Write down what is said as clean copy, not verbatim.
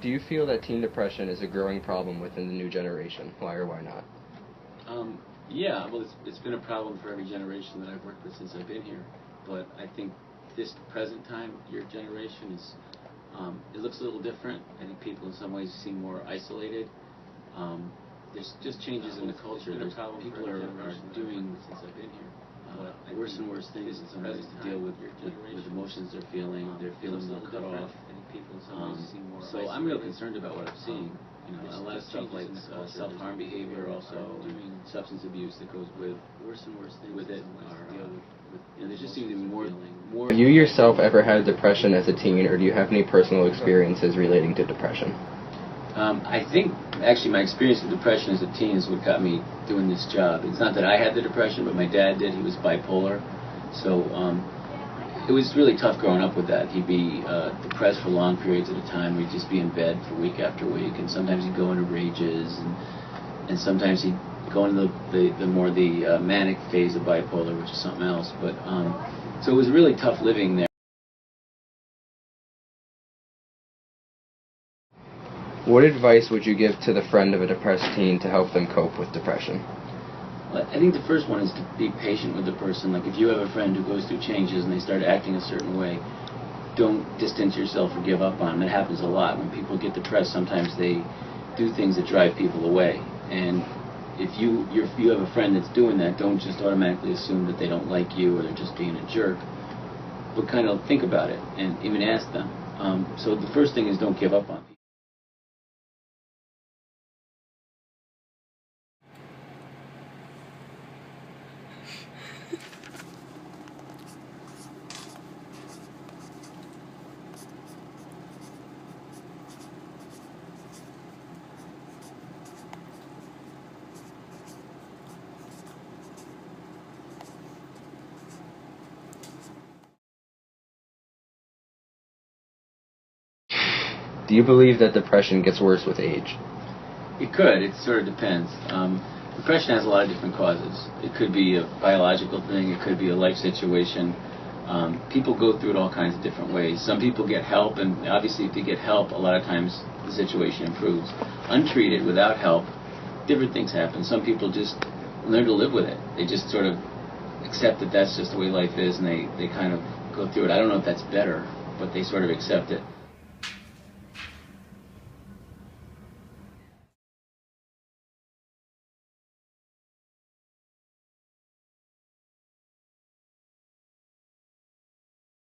Do you feel that teen depression is a growing problem within the new generation? Why or why not? Yeah, well, it's been a problem for every generation that I've worked with since I've been here. But I think this present time, your generation is, it looks a little different. I think people in some ways seem more isolated. There's just changes in the culture. People are doing, since I've been here, worse and worse things in some ways to deal with emotions they're feeling. They're feeling more cut off. So I'm real concerned about what I'm seeing. You know, a lot of stuff like self-harm behavior, also substance abuse that goes with it. There just seems to be more. Have you yourself ever had depression as a teen, or do you have any personal experiences relating to depression? I think, actually, my experience with depression as a teen is what got me doing this job. It's not that I had the depression, but my dad did. He was bipolar. So it was really tough growing up with that. He'd be depressed for long periods at a time, where he'd just be in bed for week after week, and sometimes he'd go into rages, and sometimes he'd go into the manic phase of bipolar, which is something else. But so it was really tough living there. What advice would you give to the friend of a depressed teen to help them cope with depression? Well, I think the first one is to be patient with the person. Like, if you have a friend who goes through changes and they start acting a certain way, don't distance yourself or give up on them. It happens a lot. When people get depressed, sometimes they do things that drive people away. And if you have a friend that's doing that, don't just automatically assume that they don't like you or they're just being a jerk. But kind of think about it and even ask them. So the first thing is don't give up on people. Do you believe that depression gets worse with age? It could. It sort of depends. Depression has a lot of different causes. It could be a biological thing. It could be a life situation. People go through it all kinds of different ways. Some people get help, and obviously if they get help, a lot of times the situation improves. Untreated, without help, different things happen. Some people just learn to live with it. They just sort of accept that that's just the way life is, and they kind of go through it. I don't know if that's better, but they sort of accept it.